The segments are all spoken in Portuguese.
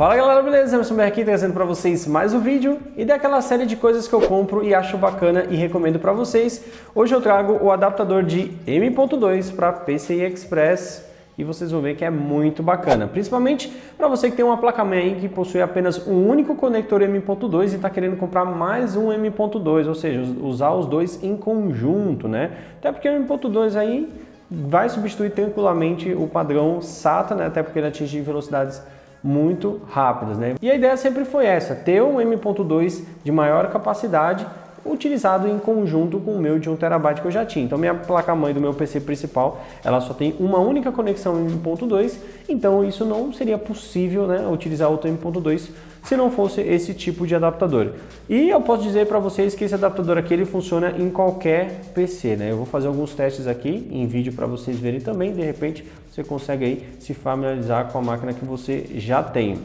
Fala galera, beleza? Emerson BR aqui trazendo para vocês mais um vídeo e daquela série de coisas que eu compro e acho bacana e recomendo para vocês. Hoje eu trago o adaptador de M.2 para PCI Express e vocês vão ver que é muito bacana, principalmente para você que tem uma placa-mãe que possui apenas um único conector M.2 e está querendo comprar mais um M.2, ou seja, usar os dois em conjunto, né? Até porque o M.2 aí vai substituir tranquilamente o padrão SATA, né? Até porque ele atinge velocidades muito rápidas, né? E a ideia sempre foi essa, ter um M.2 de maior capacidade utilizado em conjunto com o meu de 1 TB que eu já tinha. Então minha placa-mãe do meu PC principal, ela só tem uma única conexão M.2, então isso não seria possível, né, utilizar outro M.2 se não fosse esse tipo de adaptador. E eu posso dizer para vocês que esse adaptador aqui ele funciona em qualquer PC, né? Eu vou fazer alguns testes aqui em vídeo para vocês verem também, de repente você consegue aí se familiarizar com a máquina que você já tem.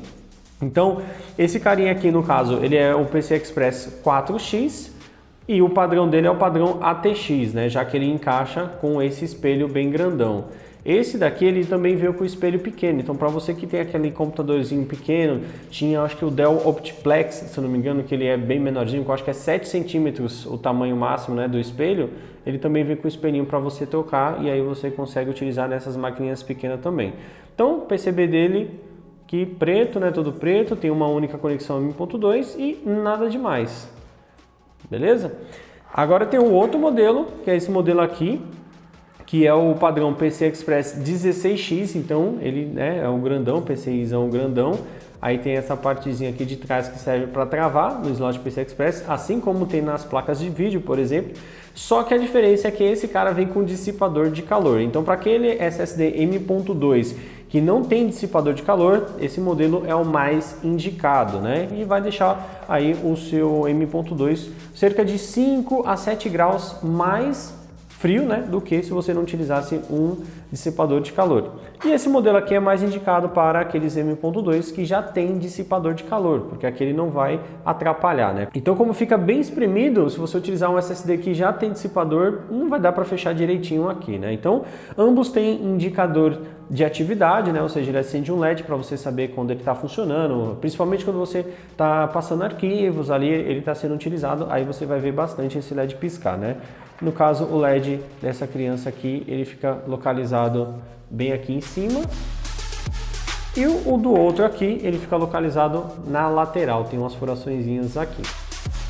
Então, esse carinha aqui no caso, ele é o PCI Express 4X, e o padrão dele é o padrão ATX, né? Já que ele encaixa com esse espelho bem grandão. Esse daqui ele também veio com o espelho pequeno, então para você que tem aquele computadorzinho pequeno, tinha acho que o Dell Optiplex, se eu não me engano, que ele é bem menorzinho, que eu acho que é 7 centímetros o tamanho máximo, né, do espelho, ele também vem com o espelhinho para você trocar e aí você consegue utilizar nessas maquininhas pequenas também. Então o PCB dele, que preto, né, todo preto, tem uma única conexão M.2 e nada demais. Beleza? Agora tem um outro modelo, que é esse modelo aqui, que é o padrão PCI Express 16X, então ele, né, é um grandão, PCIzão grandão. Aí tem essa partezinha aqui de trás que serve para travar no slot PCI Express, assim como tem nas placas de vídeo, por exemplo. Só que a diferença é que esse cara vem com dissipador de calor. Então para aquele SSD M.2 que não tem dissipador de calor, esse modelo é o mais indicado, né? E vai deixar aí o seu M.2 cerca de 5 a 7 graus mais frio, né, do que se você não utilizasse um dissipador de calor. E esse modelo aqui é mais indicado para aqueles M.2 que já tem dissipador de calor, porque aquele não vai atrapalhar, né? Então, como fica bem espremido, se você utilizar um SSD que já tem dissipador, não vai dar para fechar direitinho aqui, né? Então, ambos têm indicador de atividade, né? Ou seja, ele acende um LED para você saber quando ele está funcionando, principalmente quando você está passando arquivos ali, ele está sendo utilizado, aí você vai ver bastante esse LED piscar, né? No caso, o LED dessa criança aqui, ele fica localizado bem aqui em cima. E o do outro aqui, ele fica localizado na lateral, tem umas furaçõezinhas aqui.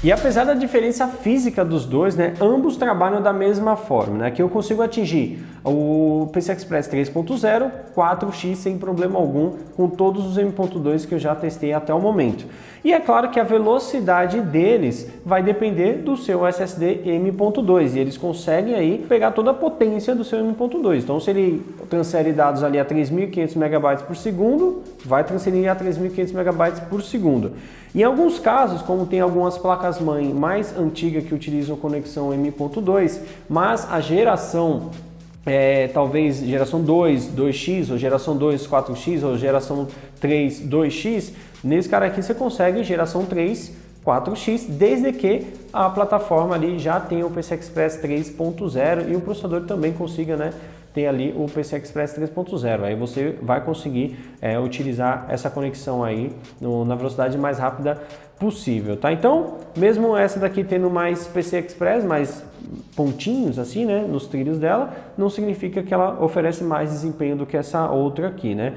E apesar da diferença física dos dois, né, ambos trabalham da mesma forma, né? Aqui eu consigo atingir o PCI Express 3.0, 4X sem problema algum, com todos os M.2 que eu já testei até o momento. E é claro que a velocidade deles vai depender do seu SSD M.2 e eles conseguem aí pegar toda a potência do seu M.2. Então se ele transfere dados ali a 3.500 MB por segundo, vai transferir a 3.500 MB por segundo. Em alguns casos, como tem algumas placas-mãe mais antigas que utilizam conexão M.2, mas a geração talvez geração 2, 2X, ou geração 2, 4X, ou geração 3, 2X, nesse cara aqui você consegue geração 3, 4X, desde que a plataforma ali já tenha o PCI Express 3.0 e o processador também consiga, né, ter ali o PCI Express 3.0. Aí você vai conseguir utilizar essa conexão aí na velocidade mais rápida possível, tá? Então, mesmo essa daqui tendo mais PCI Express, mais pontinhos assim, né, nos trilhos dela, não significa que ela oferece mais desempenho do que essa outra aqui, né?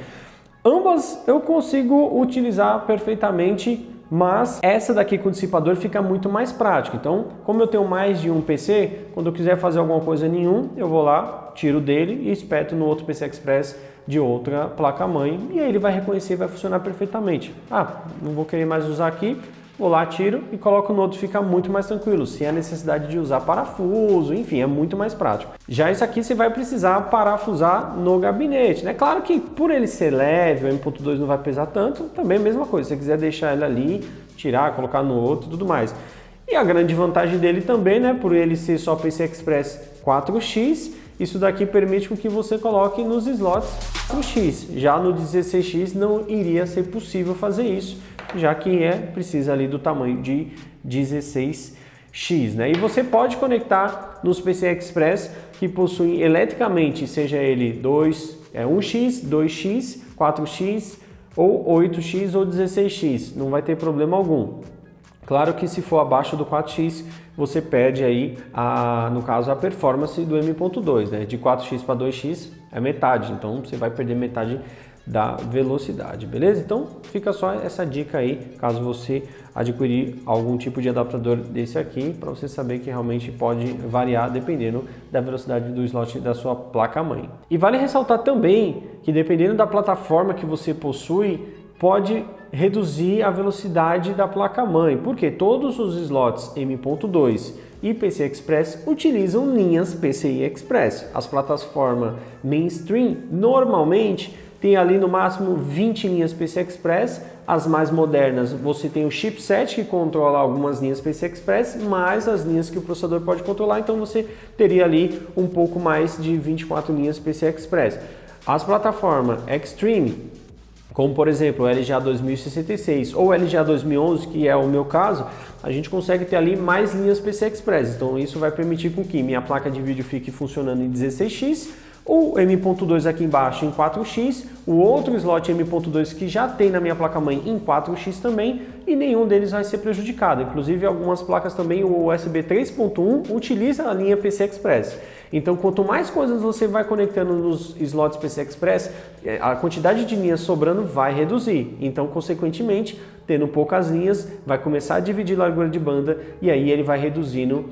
Ambas eu consigo utilizar perfeitamente, mas essa daqui com dissipador fica muito mais prática. Então, como eu tenho mais de um PC, quando eu quiser fazer alguma coisa em um, eu vou lá, tiro dele e espeto no outro PCI Express de outra placa-mãe e aí ele vai reconhecer e vai funcionar perfeitamente. Ah, não vou querer mais usar aqui, vou lá, tiro e coloco no outro, fica muito mais tranquilo, sem a necessidade de usar parafuso, enfim, é muito mais prático. Já isso aqui você vai precisar parafusar no gabinete, né? Claro que por ele ser leve, o M.2 não vai pesar tanto, também é a mesma coisa, se você quiser deixar ele ali, tirar, colocar no outro e tudo mais. E a grande vantagem dele também, né, por ele ser só PCI Express 4X, isso daqui permite com que você coloque nos slots 4X. Já no 16X não iria ser possível fazer isso, já que precisa ali do tamanho de 16X, né? E você pode conectar nos PCI Express que possuem eletricamente, seja ele 1X, 2X, 4X ou 8x ou 16x, não vai ter problema algum. Claro que se for abaixo do 4x, você perde aí, no caso, a performance do M.2, né? De 4x para 2x é metade, então você vai perder metade da velocidade, beleza? Então fica só essa dica aí, caso você adquirir algum tipo de adaptador desse aqui, para você saber que realmente pode variar dependendo da velocidade do slot da sua placa-mãe. E vale ressaltar também que dependendo da plataforma que você possui, pode reduzir a velocidade da placa-mãe, porque todos os slots M.2 e PCI Express utilizam linhas PCI Express. As plataformas mainstream normalmente tem ali no máximo 20 linhas PCI Express, as mais modernas você tem o chipset que controla algumas linhas PCI Express, mais as linhas que o processador pode controlar, então você teria ali um pouco mais de 24 linhas PCI Express. As plataformas Extreme, como por exemplo o LGA 2066 ou LGA 2011, que é o meu caso, a gente consegue ter ali mais linhas PCI Express, então isso vai permitir com que minha placa de vídeo fique funcionando em 16x, o M.2 aqui embaixo em 4x, o outro slot M.2 que já tem na minha placa-mãe em 4x também, e nenhum deles vai ser prejudicado. Inclusive algumas placas também, o USB 3.1 utiliza a linha PCI Express. Então quanto mais coisas você vai conectando nos slots PCI Express, a quantidade de linhas sobrando vai reduzir. Então consequentemente, tendo poucas linhas, vai começar a dividir largura de banda e aí ele vai reduzindo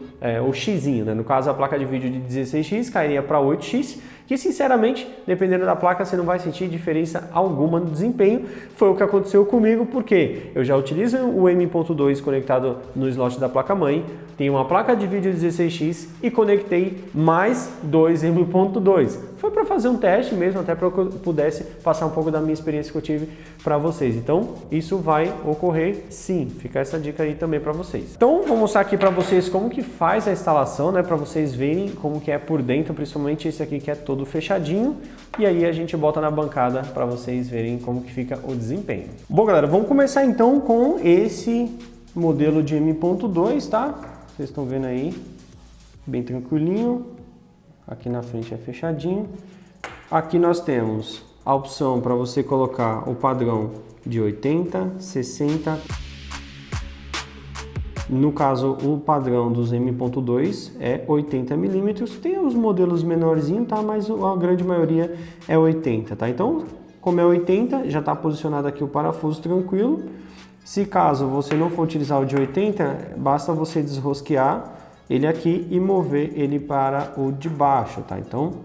o xzinho, né? No caso a placa de vídeo de 16x cairia para 8x, que sinceramente, dependendo da placa, você não vai sentir diferença alguma no desempenho. Foi o que aconteceu comigo, porque eu já utilizo o M.2 conectado no slot da placa-mãe, tenho uma placa de vídeo 16x e conectei mais dois M.2. Foi para fazer um teste mesmo, até para que eu pudesse passar um pouco da minha experiência que eu tive para vocês. Então, isso vai ocorrer sim. Fica essa dica aí também para vocês. Então, vou mostrar aqui para vocês como que faz a instalação, né? Para vocês verem como que é por dentro, principalmente esse aqui que é todo fechadinho. E aí a gente bota na bancada para vocês verem como que fica o desempenho. Bom, galera, vamos começar então com esse modelo de M.2, tá? Vocês estão vendo aí, bem tranquilinho. Aqui na frente é fechadinho. Aqui nós temos a opção para você colocar o padrão de 80, 60. No caso, o padrão dos M.2 é 80 milímetros. Tem os modelos menorzinhos, tá? Mas a grande maioria é 80, tá? Então, como é 80, já está posicionado aqui o parafuso tranquilo. Se caso você não for utilizar o de 80, basta você desrosquear ele aqui e mover ele para o de baixo, tá? Então,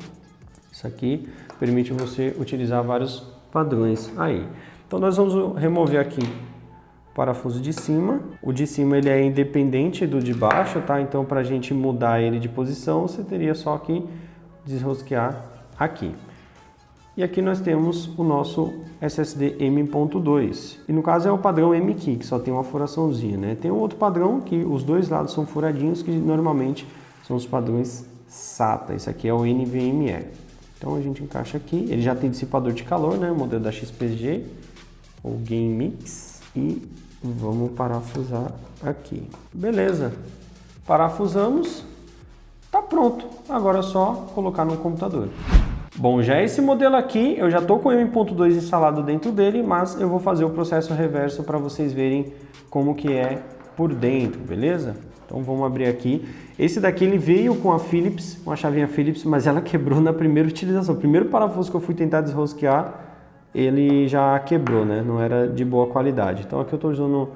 isso aqui permite você utilizar vários padrões aí. Então, nós vamos remover aqui o parafuso de cima. O de cima ele é independente do de baixo, tá? Então, para a gente mudar ele de posição, você teria só que desrosquear aqui. E aqui nós temos o nosso SSD M.2. E no caso é o padrão M-Key, que só tem uma furaçãozinha, né? Tem um outro padrão que os dois lados são furadinhos, que normalmente são os padrões SATA. Esse aqui é o NVMe. Então a gente encaixa aqui. Ele já tem dissipador de calor, né? O modelo da XPG, ou GameMix. E vamos parafusar aqui. Beleza. Parafusamos. Tá pronto. Agora é só colocar no computador. Bom, já esse modelo aqui, eu já estou com o M.2 instalado dentro dele, mas eu vou fazer o processo reverso para vocês verem como que é por dentro, beleza? Então vamos abrir aqui. Esse daqui ele veio com a Philips, uma chavinha Philips, mas ela quebrou na primeira utilização. O primeiro parafuso que eu fui tentar desrosquear, ele já quebrou, né? Não era de boa qualidade. Então aqui eu estou usando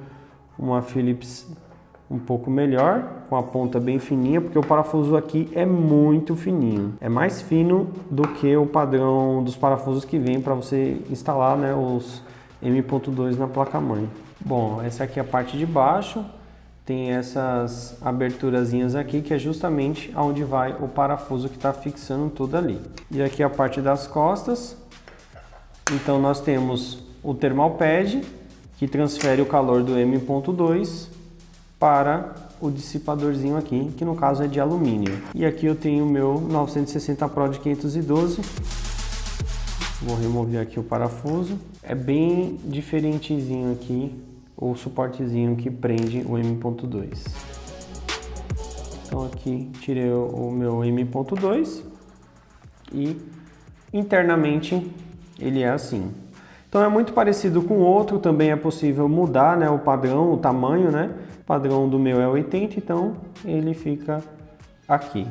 uma Philips um pouco melhor, com a ponta bem fininha, porque o parafuso aqui é muito fininho. É mais fino do que o padrão dos parafusos que vem para você instalar, né, os M.2 na placa-mãe. Bom, essa aqui é a parte de baixo, tem essas aberturazinhas aqui, que é justamente onde vai o parafuso que está fixando tudo ali. E aqui a parte das costas. Então nós temos o thermal pad, que transfere o calor do M.2 para o dissipadorzinho aqui, que no caso é de alumínio. E aqui eu tenho o meu 960 Pro de 512. Vou remover aqui o parafuso. É bem diferentezinho aqui o suportezinho que prende o M.2. Então aqui tirei o meu M.2 e internamente ele é assim. Então é muito parecido com o outro, também é possível mudar, né, o padrão, o tamanho, né? O padrão do meu é 80, então ele fica aqui,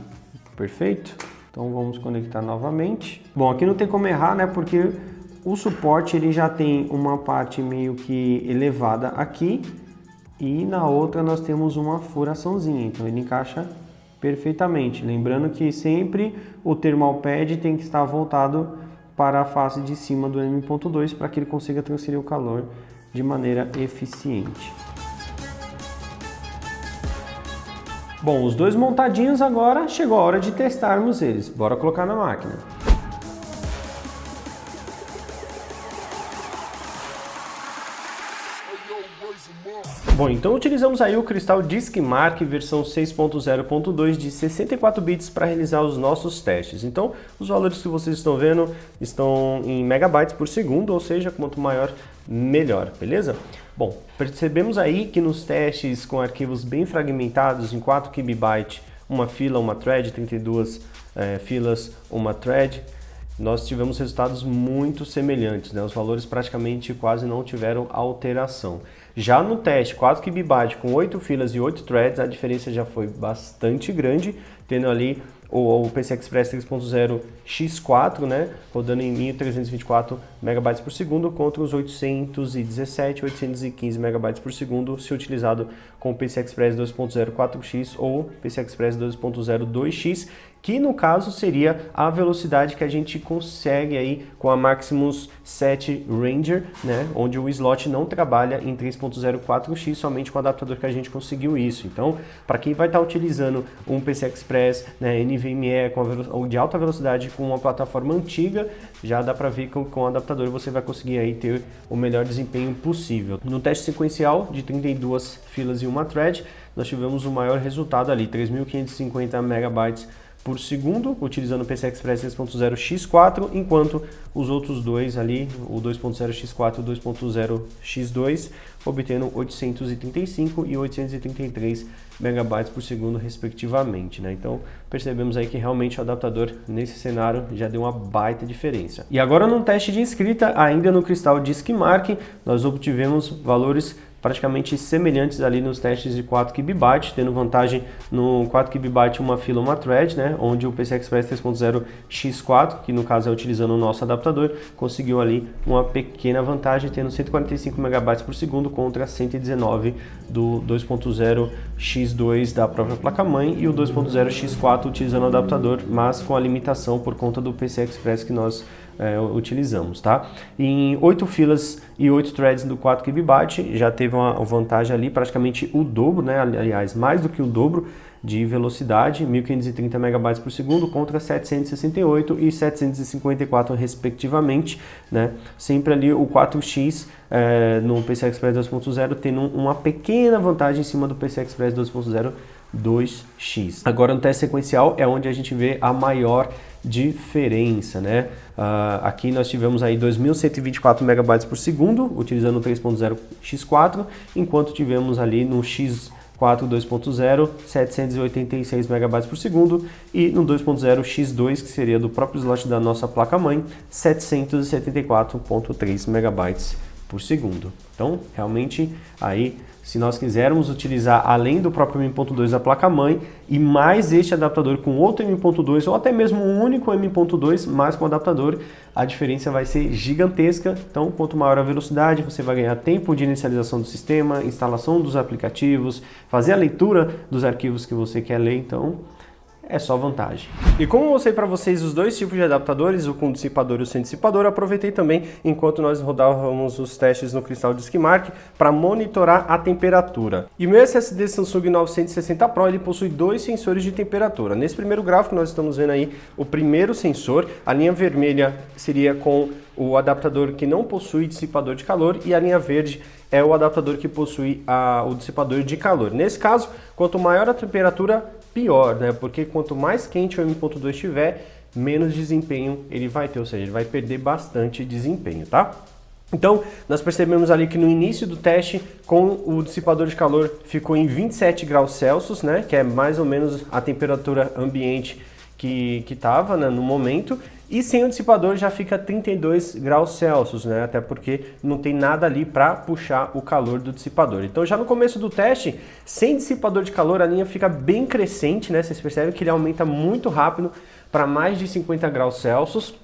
perfeito? Então vamos conectar novamente. Bom, aqui não tem como errar, né, porque o suporte ele já tem uma parte meio que elevada aqui e na outra nós temos uma furaçãozinha, então ele encaixa perfeitamente. Lembrando que sempre o thermal pad tem que estar voltado para a face de cima do M.2 para que ele consiga transferir o calor de maneira eficiente. Bom, os dois montadinhos, agora chegou a hora de testarmos eles. Bora colocar na máquina. Bom, então utilizamos aí o Crystal DiskMark versão 6.0.2 de 64 bits para realizar os nossos testes. Então, os valores que vocês estão vendo estão em megabytes por segundo, ou seja, quanto maior, melhor, beleza? Bom, percebemos aí que nos testes com arquivos bem fragmentados em 4 KB, uma fila, uma thread, 32 filas, uma thread, nós tivemos resultados muito semelhantes, né? Os valores praticamente quase não tiveram alteração. Já no teste 4 KB com 8 filas e 8 threads, a diferença já foi bastante grande, tendo ali o PCI Express 3.0 X4, né, rodando em 1324 megabytes por segundo contra os 817, 815 megabytes por segundo se utilizado com o PCI Express 2.0 4X ou PCI Express 2.0 2X, que no caso seria a velocidade que a gente consegue aí com a Maximus 7 Ranger, né, onde o slot não trabalha em 3.0 4X, somente com o adaptador que a gente conseguiu isso. Então, para quem vai estar utilizando um PCI Express, né, NVMe de alta velocidade com uma plataforma antiga, já dá para ver que com o adaptador você vai conseguir aí ter o melhor desempenho possível. No teste sequencial de 32 filas e uma thread, nós tivemos o maior resultado ali, 3.550 megabytes por segundo, utilizando o PCI Express 3.0 X4, enquanto os outros dois ali, o 2.0 X4 e o 2.0 X2, obtendo 835 e 833 megabytes por segundo, respectivamente, né? Então, percebemos aí que realmente o adaptador nesse cenário já deu uma baita diferença. E agora no teste de escrita, ainda no Crystal DiskMark, nós obtivemos valores praticamente semelhantes ali nos testes de 4 KB, tendo vantagem no 4 KB uma fila, uma thread, né, onde o PCI Express 3.0 X4, que no caso é utilizando o nosso adaptador, conseguiu ali uma pequena vantagem, tendo 145 megabytes por segundo contra 119 do 2.0 X2 da própria placa-mãe e o 2.0 X4 utilizando o adaptador, mas com a limitação por conta do PCI Express que nós utilizamos, tá? Em 8 filas e 8 threads do 4 KB já teve uma vantagem ali, praticamente o dobro, né? Aliás, mais do que o dobro de velocidade, 1530 megabytes por segundo contra 768 e 754 respectivamente, né? Sempre ali o 4X no PCI Express 2.0 tendo uma pequena vantagem em cima do PCI Express 2.0 2X. Agora no teste sequencial é onde a gente vê a maior diferença, né? Aqui nós tivemos aí 2.124 megabytes por segundo utilizando o 3.0 X4, enquanto tivemos ali no X4 2.0 786 megabytes por segundo e no 2.0 X2, que seria do próprio slot da nossa placa-mãe, 774.3 megabytes por segundo. Então, realmente, aí, se nós quisermos utilizar além do próprio M.2 da placa-mãe e mais este adaptador com outro M.2 ou até mesmo um único M.2 mais com o adaptador, a diferença vai ser gigantesca. Então, quanto maior a velocidade, você vai ganhar tempo de inicialização do sistema, instalação dos aplicativos, fazer a leitura dos arquivos que você quer ler, então é só vantagem. E como eu mostrei para vocês os dois tipos de adaptadores, o com dissipador e o sem dissipador, aproveitei também enquanto nós rodávamos os testes no Crystal DiskMark para monitorar a temperatura. E o meu SSD Samsung 960 Pro ele possui dois sensores de temperatura. Nesse primeiro gráfico nós estamos vendo aí o primeiro sensor, a linha vermelha seria com o adaptador que não possui dissipador de calor e a linha verde é o adaptador que possui o dissipador de calor. Nesse caso, quanto maior a temperatura, pior, né? Porque quanto mais quente o M.2 estiver, menos desempenho ele vai ter, ou seja, ele vai perder bastante desempenho, tá? Então, nós percebemos ali que no início do teste, com o dissipador de calor, ficou em 27 graus Celsius, né? Que é mais ou menos a temperatura ambiente que estava, né, no momento, e sem o dissipador já fica 32 graus Celsius, né, até porque não tem nada ali para puxar o calor do dissipador. Então já no começo do teste, sem dissipador de calor, a linha fica bem crescente, né, vocês percebem que ele aumenta muito rápido para mais de 50 graus Celsius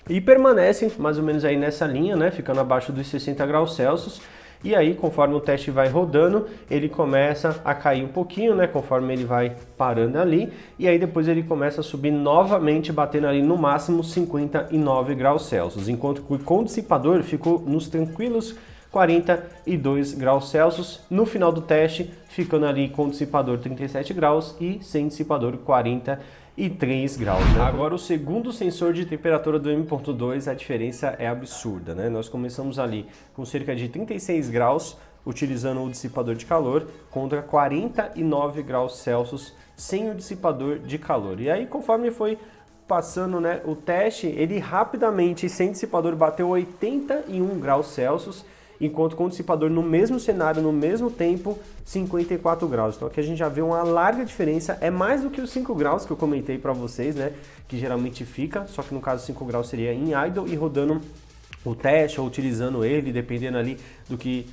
e permanece mais ou menos aí nessa linha, né, ficando abaixo dos 60 graus Celsius. E aí, conforme o teste vai rodando, ele começa a cair um pouquinho, né? Conforme ele vai parando ali. E aí depois ele começa a subir novamente, batendo ali no máximo 59 graus Celsius. Enquanto que com o dissipador ficou nos tranquilos 42 graus Celsius. No final do teste, ficando ali com o dissipador 37 graus e sem dissipador 43 graus. Né? Agora o segundo sensor de temperatura do M.2, a diferença é absurda, né? Nós começamos ali com cerca de 36 graus, utilizando o dissipador de calor, contra 49 graus Celsius sem o dissipador de calor. E aí, conforme foi passando, né, o teste, ele rapidamente, sem dissipador, bateu 81 graus Celsius, enquanto com o dissipador no mesmo cenário, no mesmo tempo, 54 graus. Então aqui a gente já vê uma larga diferença, é mais do que os 5 graus que eu comentei para vocês, né, que geralmente fica, só que no caso 5 graus seria em idle e rodando o teste ou utilizando ele, dependendo ali do que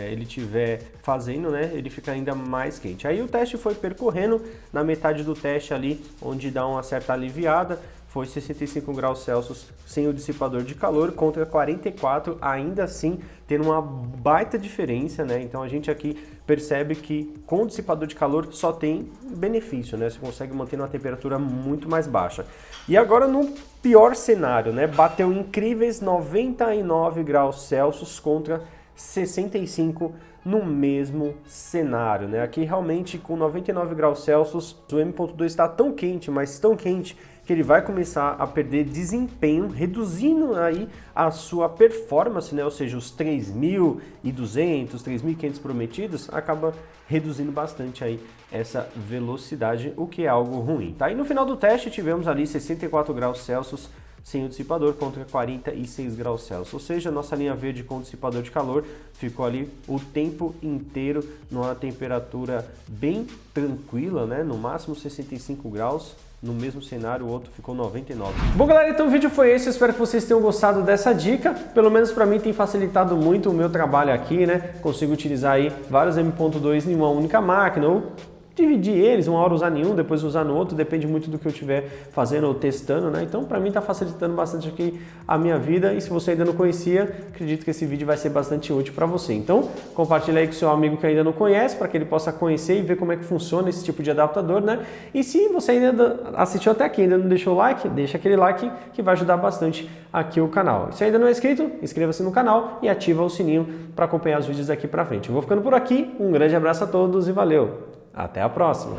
ele estiver fazendo, né, ele fica ainda mais quente. Aí o teste foi percorrendo, na metade do teste ali, onde dá uma certa aliviada, foi 65 graus Celsius sem o dissipador de calor contra 44, ainda assim tendo uma baita diferença, né? Então a gente aqui percebe que com o dissipador de calor só tem benefício, né? Você consegue manter uma temperatura muito mais baixa. E agora no pior cenário, né? Bateu incríveis 99 graus Celsius contra 65 no mesmo cenário, né? Aqui realmente com 99 graus Celsius o M.2 está tão quente, mas tão quente, que ele vai começar a perder desempenho, reduzindo aí a sua performance, né? Ou seja, os 3.200, 3.500 prometidos, acaba reduzindo bastante aí essa velocidade, o que é algo ruim, tá? E no final do teste tivemos ali 64 graus Celsius sem o dissipador contra 46 graus Celsius, ou seja, nossa linha verde com o dissipador de calor ficou ali o tempo inteiro numa temperatura bem tranquila, né? No máximo 65 graus. No mesmo cenário, o outro ficou 99. Bom, galera, então o vídeo foi esse. Eu espero que vocês tenham gostado dessa dica. Pelo menos para mim tem facilitado muito o meu trabalho aqui, né? Consigo utilizar aí vários M.2 em uma única máquina ou dividir eles, uma hora usar nenhum, depois usar no outro, depende muito do que eu estiver fazendo ou testando, né? Então, para mim está facilitando bastante aqui a minha vida e se você ainda não conhecia, acredito que esse vídeo vai ser bastante útil para você. Então, compartilha aí com seu amigo que ainda não conhece, para que ele possa conhecer e ver como é que funciona esse tipo de adaptador, né? E se você ainda assistiu até aqui, ainda não deixou o like, deixa aquele like que vai ajudar bastante aqui o canal. Se ainda não é inscrito, inscreva-se no canal e ativa o sininho para acompanhar os vídeos daqui para frente. Eu vou ficando por aqui, um grande abraço a todos e valeu! Até a próxima!